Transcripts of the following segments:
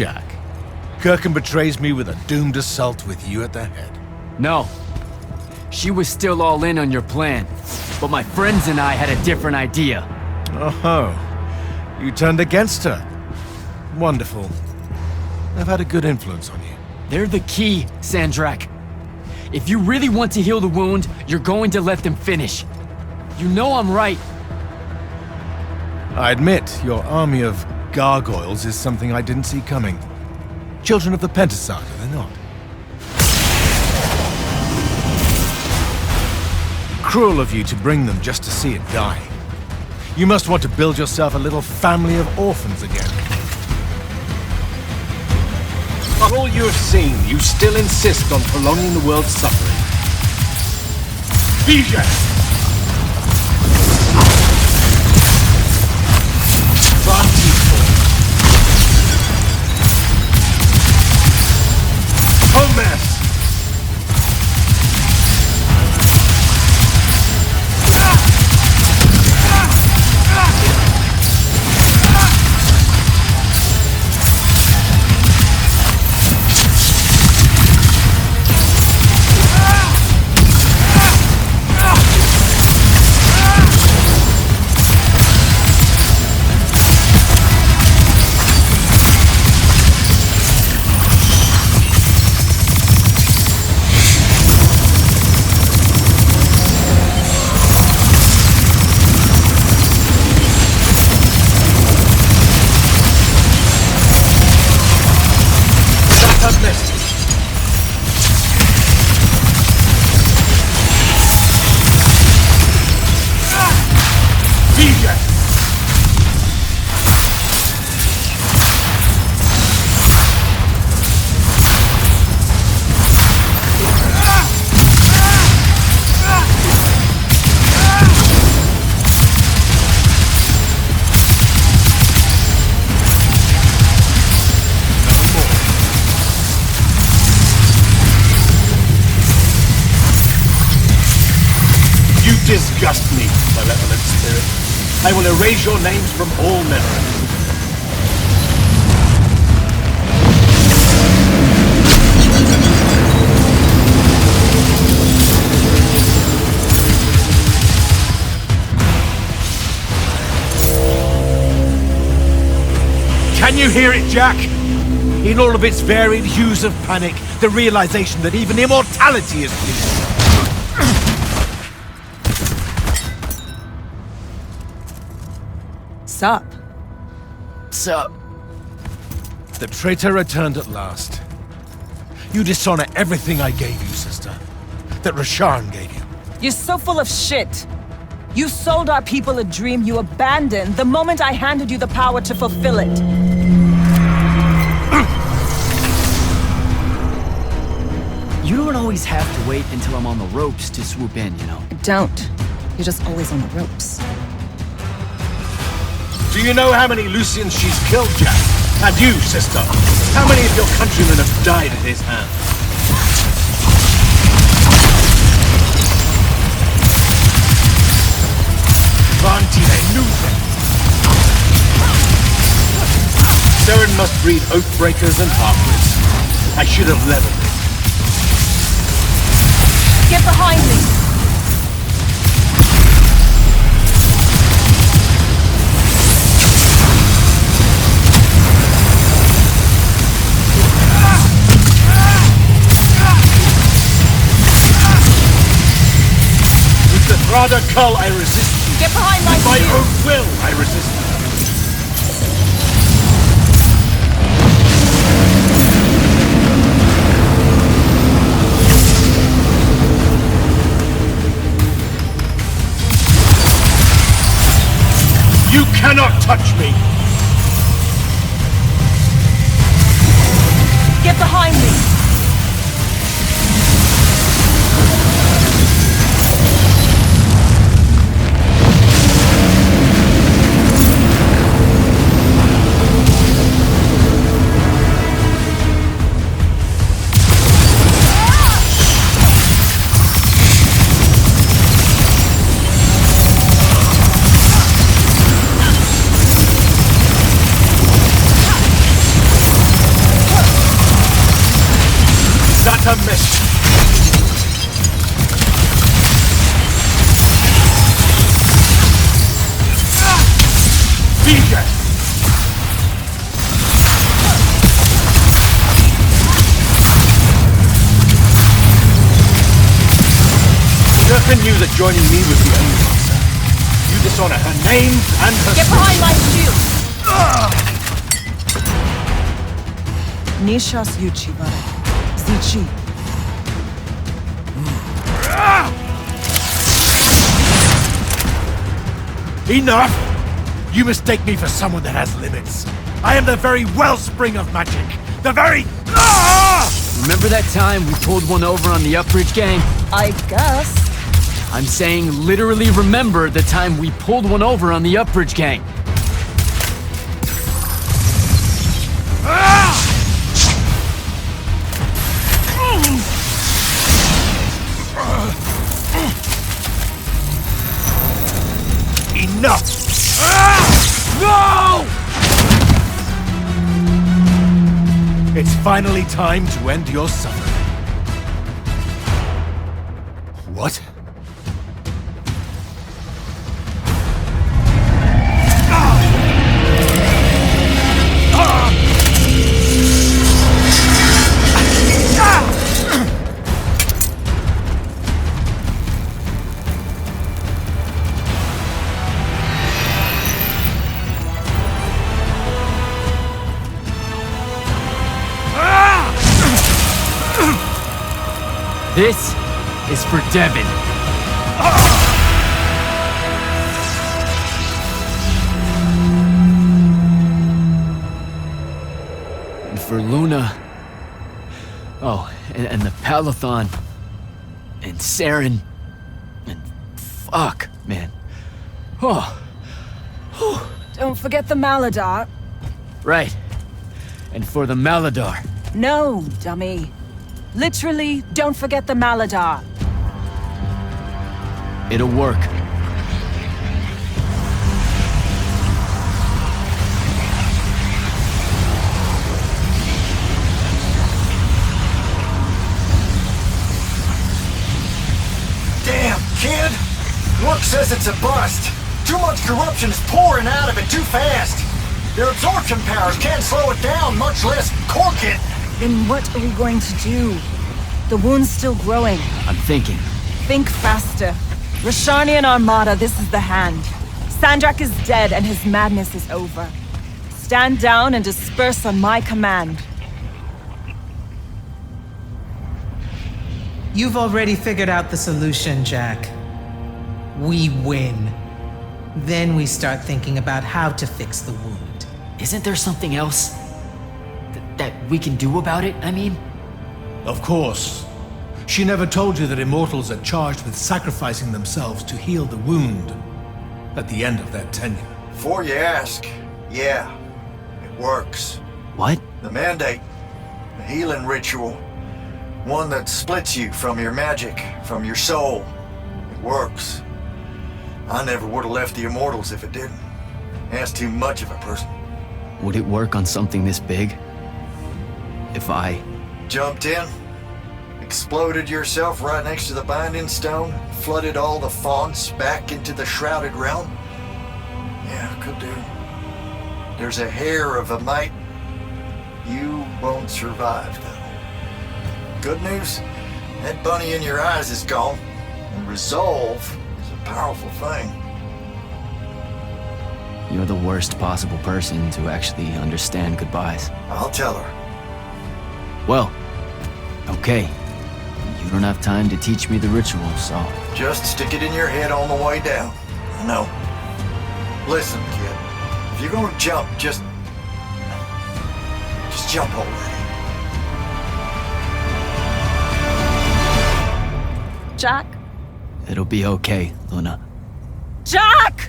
Jack. Kirkham betrays me with a doomed assault with you at the head. No. She was still all in on your plan. But my friends and I had a different idea. Oh, you turned against her. Wonderful. I've had a good influence on you. They're the key, Sandrak. If you really want to heal the wound, you're going to let them finish. You know I'm right. I admit, your army of gargoyles is something I didn't see coming. Children of the Pentaside, are they not? Cruel of you to bring them just to see it die. You must want to build yourself a little family of orphans again. For all you have seen, you still insist on prolonging the world's suffering. Vision! Homer! Disgust me, malevolent spirit. I will erase your names from all memory. Can you hear it, Jack? In all of its varied hues of panic, the realization that even immortality is fleeting. Sup? Sup? The traitor returned at last. You dishonor everything I gave you, sister. That Rasharn gave you. You're so full of shit. You sold our people a dream you abandoned the moment I handed you the power to fulfill it. You don't always have to wait until I'm on the ropes to swoop in, you know? I don't. You're just always on the ropes. Do you know how many Lucians she's killed, Jack? And you, sister? How many of your countrymen have died at his hand? Saren must breed oath-breakers and half-wits. I should have leveled it. Get behind me! With the Thrada Cull, I resist you. Get behind my With my shield. own will, I resist you. You cannot touch me! Get behind me! even knew that joining me was the only answer. You dishonor her name and her Get spirit. behind my shield! Nishas Yuchibara. Zichi. Enough! You mistake me for someone that has limits. I am the very wellspring of magic. The very... Remember that time we pulled one over on the Upbridge gang? I guess. I'm saying literally remember the time we pulled one over on the Upbridge gang. Enough! No! It's finally time to end your suffering. What? This is for Devin. And for Luna. Oh, and the Palathon. And Saren. And fuck, man. Oh. Don't forget the Maladar. Right. And for the Maladar. No, dummy. Literally, don't forget the Maladar. It'll work. Damn, kid! Work says it's a bust. Too much corruption is pouring out of it too fast. Their absorption powers can't slow it down, much less cork it. Then what are we going to do? The wound's still growing. I'm thinking. Think faster. Rashanian Armada, this is the hand. Sandrak is dead and his madness is over. Stand down and disperse on my command. You've already figured out the solution, Jack. We win. Then we start thinking about how to fix the wound. Isn't there something else that we can do about it, I mean? Of course. She never told you that Immortals are charged with sacrificing themselves to heal the wound at the end of their tenure. Before you ask, yeah, it works. What? The mandate, the healing ritual, one that splits you from your magic, from your soul. It works. I never would have left the Immortals if it didn't. That's too much of a person. Would it work on something this big? If I... Jumped in, exploded yourself right next to the binding stone, flooded all the fonts back into the shrouded realm? Yeah, could do. There's a hair of a mite. You won't survive, though. Good news, that bunny in your eyes is gone, and resolve is a powerful thing. You're the worst possible person to actually understand goodbyes. I'll tell her. Well, okay. You don't have time to teach me the ritual, so... Just stick it in your head on the way down. No. Listen, kid. If you're gonna jump, just jump already. Jack? It'll be okay, Luna. Jack!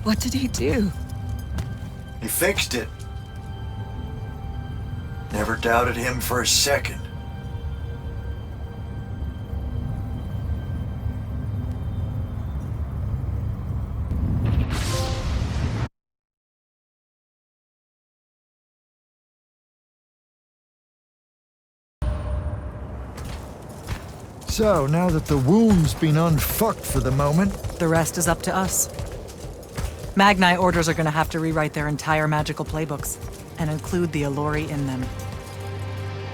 What did he do? He fixed it. Never doubted him for a second. So, now that the wound's been unfucked for the moment, The rest is up to us. Magni orders are gonna have to rewrite their entire magical playbooks and include the Alluri in them.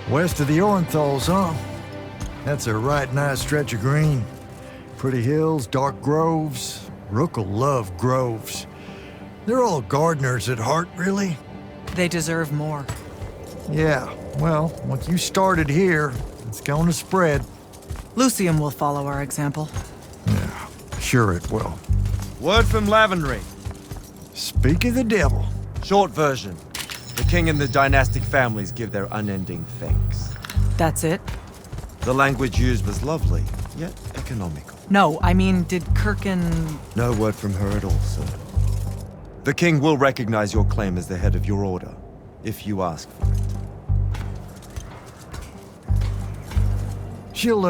west of the Orenthals, huh? That's a right nice stretch of green. Pretty hills, dark groves. Rook'll love groves. They're all gardeners at heart, really. They deserve more. Yeah, well, once you started here, it's going to spread. Lucium will follow our example. Yeah, sure it will. Word from Lavenry. Speak of the devil. Short version. The king and the dynastic families give their unending thanks. That's it? The language used was lovely, yet economical. No, I mean, did Kirkin... No word from her at all, sir. The king will recognize your claim as the head of your order, if you ask for it. She'll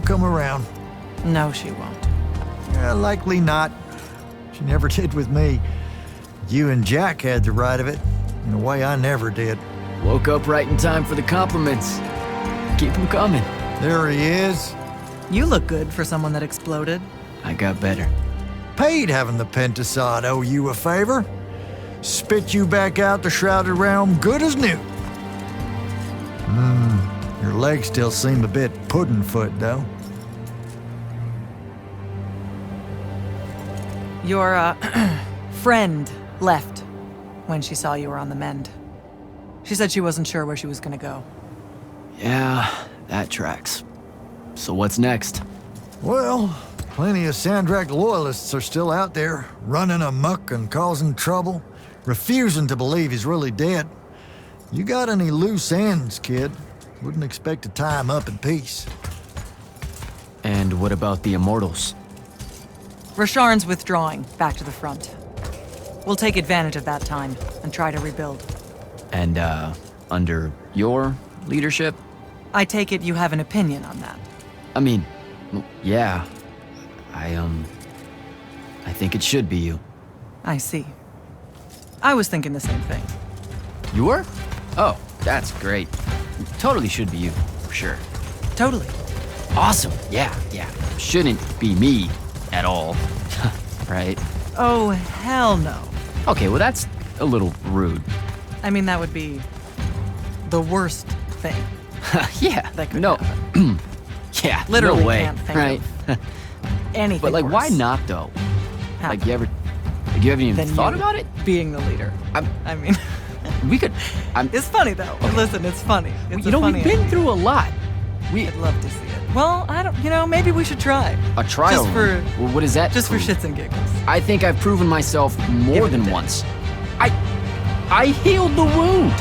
come around. No, she won't. Likely not. She never did with me. You and Jack had the right of it, in a way I never did. Woke up right in time for the compliments. Keep them coming. There he is. You look good for someone that exploded. I got better. Paid having the Pentasod owe you a favor. Spit you back out the Shrouded Realm good as new. Your legs still seem a bit pudding-foot, though. Your, friend left when she saw you were on the mend. She said she wasn't sure where she was gonna go. Yeah, that tracks. So what's next? Well, plenty of Sandrak loyalists are still out there, running amok and causing trouble, refusing to believe he's really dead. You got any loose ends, kid? Wouldn't expect to tie him up in peace. And what about the Immortals? Rasharn's withdrawing back to the front. We'll take advantage of that time and try to rebuild. And, under your leadership? I take it you have an opinion on that. I mean, yeah. I think it should be you. I see. I was thinking the same thing. You were? Oh, that's great. Totally should be you, for sure. Totally. Awesome. Yeah. Shouldn't be me at all. Right? Oh, hell no. Okay, well that's a little rude. I mean, that would be the worst thing. Yeah. That could no. happen. Yeah. Literally no way. can't think right? of anything But like, worse. why not though? Happen. Like, you haven't even Than thought you about it? Being the leader. I mean, We could. it's funny though. Listen, it's funny. It's You know, funny we've been idea. through a lot. I'd love to see it. Well, I don't. Maybe we should try. A trial. Just for Well, what is that? just for prove? shits and giggles. I think I've proven myself more Give it a than day. once. I healed the wound.